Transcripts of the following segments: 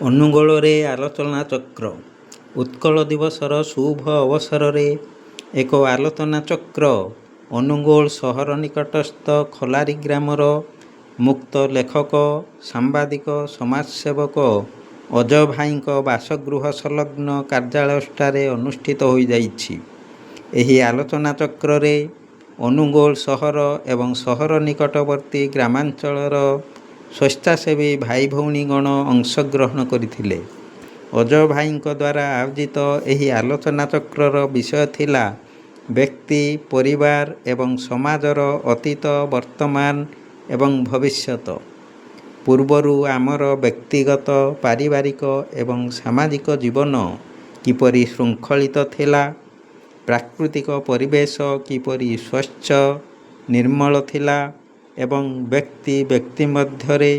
ଅନୁଗୋଳରେ ଆଲୋଚନା ଚକ୍ର। ଉତ୍କଳ ଦିବସର ଶୁଭ ଅବସରରେ ଏକ ଆଲୋଚନା ଚକ୍ର ଅନୁଗୋଳ ସହର ନିକଟସ୍ଥ ଖଲାରି ଗ୍ରାମର ମୁକ୍ତ ଲେଖକ, ସାମ୍ବାଦିକ, ସମାଜସେବକ ଅଜୟ ଭାଇଙ୍କ ବାସଗୃହ ସଂଲଗ୍ନ କାର୍ଯ୍ୟାଳୟଠାରେ ଅନୁଷ୍ଠିତ ହୋଇଯାଇଛି। ଏହି ଆଲୋଚନା ଚକ୍ରରେ ଅନୁଗୋଳ ସହର ଏବଂ ସହର ନିକଟବର୍ତ୍ତୀ ଗ୍ରାମାଞ୍ଚଳର ସ୍ୱେଚ୍ଛାସେବୀ ଭାଇ ଭଉଣୀଗଣ ଅଂଶଗ୍ରହଣ କରିଥିଲେ। ଅଜୟ ଭାଇଙ୍କ ଦ୍ୱାରା ଆୟୋଜିତ ଏହି ଆଲୋଚନା ଚକ୍ରର ବିଷୟ ଥିଲା ବ୍ୟକ୍ତି, ପରିବାର ଏବଂ ସମାଜର ଅତୀତ, ବର୍ତ୍ତମାନ ଏବଂ ଭବିଷ୍ୟତ। ପୂର୍ବରୁ ଆମର ବ୍ୟକ୍ତିଗତ, ପାରିବାରିକ ଏବଂ ସାମାଜିକ ଜୀବନ କିପରି ଶୃଙ୍ଖଳିତ ଥିଲା, ପ୍ରାକୃତିକ ପରିବେଶ କିପରି ସ୍ୱଚ୍ଛ ନିର୍ମଳ ଥିଲା ଏବଂ ବ୍ୟକ୍ତି ମଧ୍ୟରେ,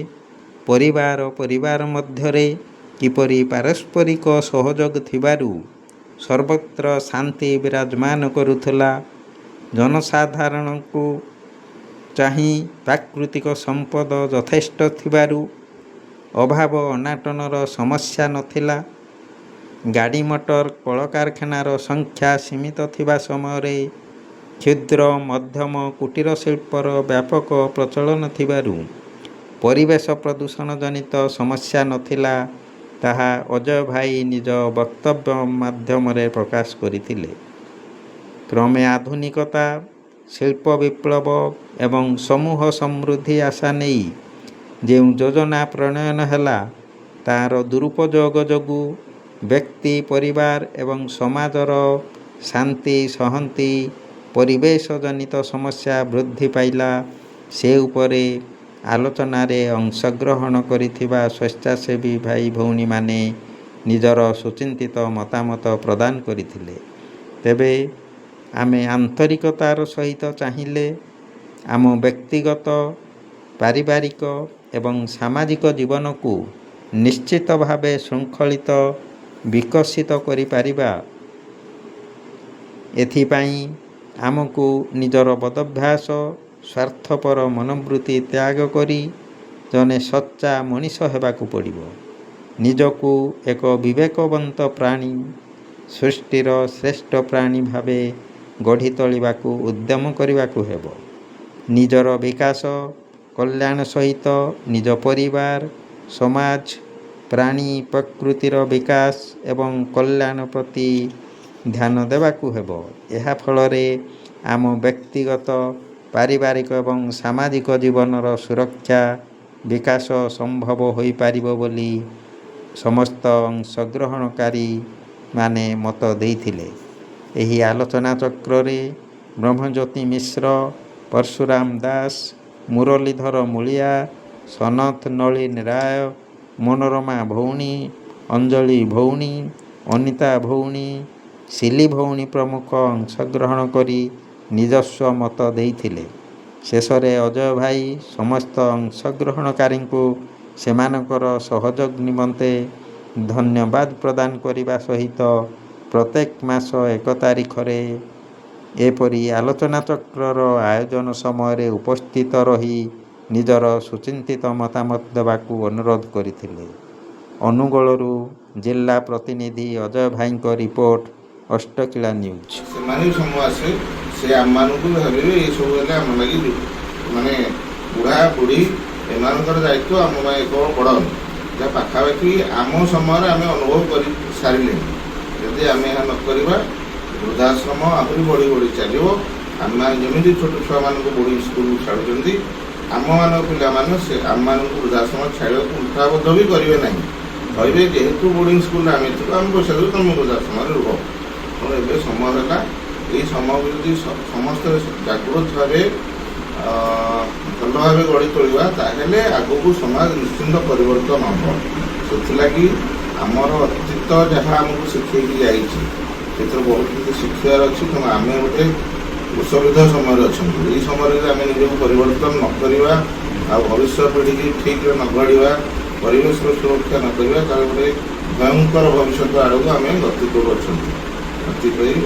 ପରିବାର ମଧ୍ୟରେ କିପରି ପାରସ୍ପରିକ ସହଯୋଗ ଥିବାରୁ ସର୍ବତ୍ର ଶାନ୍ତି ବିରାଜମାନ କରୁଥିଲା। ଜନସାଧାରଣଙ୍କୁ ଚାହିଁ ପ୍ରାକୃତିକ ସମ୍ପଦ ଯଥେଷ୍ଟ ଥିବାରୁ ଅଭାବ ଅନାଟନର ସମସ୍ୟା ନଥିଲା। ଗାଡ଼ି ମଟର, କଳକାରଖାନାର ସଂଖ୍ୟା ସୀମିତ ଥିବା ସମୟରେ କ୍ଷୁଦ୍ର, ମଧ୍ୟମ, କୁଟୀର ଶିଳ୍ପର ବ୍ୟାପକ ପ୍ରଚଳନ ଥିବାରୁ ପରିବେଶ ପ୍ରଦୂଷଣ ଜନିତ ସମସ୍ୟା ନଥିଲା। ତାହା ଅଜୟ ଭାଇ ନିଜ ବକ୍ତବ୍ୟ ମାଧ୍ୟମରେ ପ୍ରକାଶ କରିଥିଲେ। କ୍ରମେ ଆଧୁନିକତା, ଶିଳ୍ପ ବିପ୍ଳବ ଏବଂ ସମୂହ ସମୃଦ୍ଧି ଆଶା ନେଇ ଯେଉଁ ଯୋଜନା ପ୍ରଣୟନ ହେଲା, ତାହାର ଦୁରୁପଯୋଗ ଯୋଗୁଁ ବ୍ୟକ୍ତି, ପରିବାର ଏବଂ ସମାଜର ଶାନ୍ତି, ସଂହତି, ପରିବେଶ ଜନିତ ସମସ୍ୟା ବୃଦ୍ଧି ପାଇଲା। ସେ ଉପରେ ଆଲୋଚନାରେ ଅଂଶଗ୍ରହଣ କରିଥିବା ସ୍ୱେଚ୍ଛାସେବୀ ଭାଇ ଭଉଣୀମାନେ ନିଜର ସୁଚିନ୍ତିତ ମତାମତ ପ୍ରଦାନ କରିଥିଲେ। ତେବେ ଆମେ ଆନ୍ତରିକତାର ସହିତ ଚାହିଁଲେ ଆମ ବ୍ୟକ୍ତିଗତ, ପାରିବାରିକ ଏବଂ ସାମାଜିକ ଜୀବନକୁ ନିଶ୍ଚିତ ଭାବେ ଶୃଙ୍ଖଳିତ, ବିକଶିତ କରିପାରିବା। ଏଥିପାଇଁ ଆମକୁ ନିଜର ବଦଭ୍ୟାସ, ସ୍ୱାର୍ଥପର ମନୋବୃତ୍ତି ତ୍ୟାଗ କରି ଜଣେ ସଚ୍ଚା ମଣିଷ ହେବାକୁ ପଡ଼ିବ। ନିଜକୁ ଏକ ବିବେକବନ୍ତ ପ୍ରାଣୀ, ସୃଷ୍ଟିର ଶ୍ରେଷ୍ଠ ପ୍ରାଣୀ ଭାବେ ଗଢ଼ି ତୋଳିବାକୁ ଉଦ୍ୟମ କରିବାକୁ ହେବ। ନିଜର ବିକାଶ, କଲ୍ୟାଣ ସହିତ ନିଜ ପରିବାର, ସମାଜ, ପ୍ରାଣୀ, ପ୍ରକୃତିର ବିକାଶ ଏବଂ କଲ୍ୟାଣ ପ୍ରତି ଧ୍ୟାନ ଦେବାକୁ ହେବ। ଏହା ଫଳରେ ଆମ ବ୍ୟକ୍ତିଗତ, ପାରିବାରିକ ଏବଂ ସାମାଜିକ ଜୀବନର ସୁରକ୍ଷା, ବିକାଶ ସମ୍ଭବ ହୋଇପାରିବ ବୋଲି ସମସ୍ତ ଅଂଶଗ୍ରହଣକାରୀମାନେ ମତ ଦେଇଥିଲେ। ଏହି ଆଲୋଚନା ଚକ୍ରରେ ବ୍ରହ୍ମଜ୍ୟୋତି ମିଶ୍ର, ପରଶୁରାମ ଦାସ, ମୁରଲୀଧର ମୂଳିଆ, ସନତ ନଳିନ ରାୟ, ମନୋରମା ଭଉଣୀ, ଅଞ୍ଜଳି ଭଉଣୀ, ଅନିତା ଭଉଣୀ, ସିଲି ଭଉଣୀ ପ୍ରମୁଖ ଅଂଶଗ୍ରହଣ କରି ନିଜସ୍ୱ ମତ ଦେଇଥିଲେ। ଶେଷରେ ଅଜୟ ଭାଇ ସମସ୍ତ ଅଂଶଗ୍ରହଣକାରୀଙ୍କୁ ସେମାନଙ୍କର ସହଯୋଗ ନିମନ୍ତେ ଧନ୍ୟବାଦ ପ୍ରଦାନ କରିବା ସହିତ ପ୍ରତ୍ୟେକ ମାସ 1 ତାରିଖରେ ଏପରି ଆଲୋଚନା ଚକ୍ରର ଆୟୋଜନ ସମୟରେ ଉପସ୍ଥିତ ରହି ନିଜର ସୁଚିନ୍ତିତ ମତାମତ ଦେବାକୁ ଅନୁରୋଧ କରିଥିଲେ। ଅନୁଗୋଳରୁ ଜିଲ୍ଲା ପ୍ରତିନିଧି ଅଜୟ ଭାଇଙ୍କ ରିପୋର୍ଟ, ଅଷ୍ଟକିଳା ନ୍ୟୁଜ୍। ସେମାନେ ବି ସମୟ ଆସିବେ, ସେ ଆମମାନଙ୍କୁ ଭାବିବେ ଏସବୁ ହେଲେ ଆମ ଲାଗି ମାନେ ବୁଢ଼ା ବୁଢ଼ୀ ଏମାନଙ୍କର ଦାୟିତ୍ୱ ଆମ ପାଇଁ ଏକ ବଡ଼ ଯାହା ପାଖାପାଖି ଆମ ସମୟରେ ଆମେ ଅନୁଭବ କରି ସାରିଲେଣି। ଯଦି ଆମେ ଏହା ନ କରିବା, ବୃଦ୍ଧାଶ୍ରମ ଆହୁରି ବଢ଼ି ବଢ଼ି ଚାଲିବ। ଆମେ ଯେମିତି ଛୋଟ ଛୁଆମାନଙ୍କୁ ବୋର୍ଡ଼ିଂ ସ୍କୁଲକୁ ଛାଡ଼ୁଛନ୍ତି, ଆମମାନଙ୍କ ପିଲାମାନେ ଆମମାନଙ୍କୁ ବୃଦ୍ଧାଶ୍ରମ ଛାଡ଼ିବାକୁ ଉତ୍ସାହବଦ୍ଧ ବି କରିବେ ନାହିଁ। କହିବେ ଯେହେତୁ ବୋର୍ଡ଼ିଂ ସ୍କୁଲରେ ଆମେ ଥିଲୁ, ଆମେ ପଇସା ଦେବୁ, ତୁମେ ବୃଦ୍ଧାଶ୍ରମରେ ରୁହ। ତେଣୁ ଏବେ ସମୟ ହେଲା, ଏହି ସମୟକୁ ଯଦି ସମସ୍ତେ ଜାଗୃତ ଭାବେ ଭଲ ଭାବେ ଗଢ଼ି ତୋଳିବା, ତାହେଲେ ଆଗକୁ ସମାଜ ନିଶ୍ଚିନ୍ତ ପରିବର୍ତ୍ତନ ହେବ। ସେଥିଲାଗି ଆମର ଅତୀତ ଯାହା ଆମକୁ ଶିଖେଇକି ଯାଇଛି, ସେଥିରେ ବହୁତ କିଛି ଶିଖିବାର ଅଛି। ତେଣୁ ଆମେ ଗୋଟେ କୁଶବିଧ ସମୟରେ ଅଛନ୍ତି। ଏହି ସମୟରେ ଯଦି ଆମେ ନିଜକୁ ପରିବର୍ତ୍ତନ ନ କରିବା, ଆଉ ଭବିଷ୍ୟତ ପିଢ଼ିକି ଠିକ୍ରେ ନ ଗଢ଼ିବା, ପରିବେଶର ସୁରକ୍ଷା ନ କରିବା, ତାହେଲେ ଗୋଟେ ଭୟଙ୍କର ଭବିଷ୍ୟତ ଆଡ଼କୁ ଆମେ ଗତି କରୁଅଛନ୍ତି। ସେଥିପାଇଁ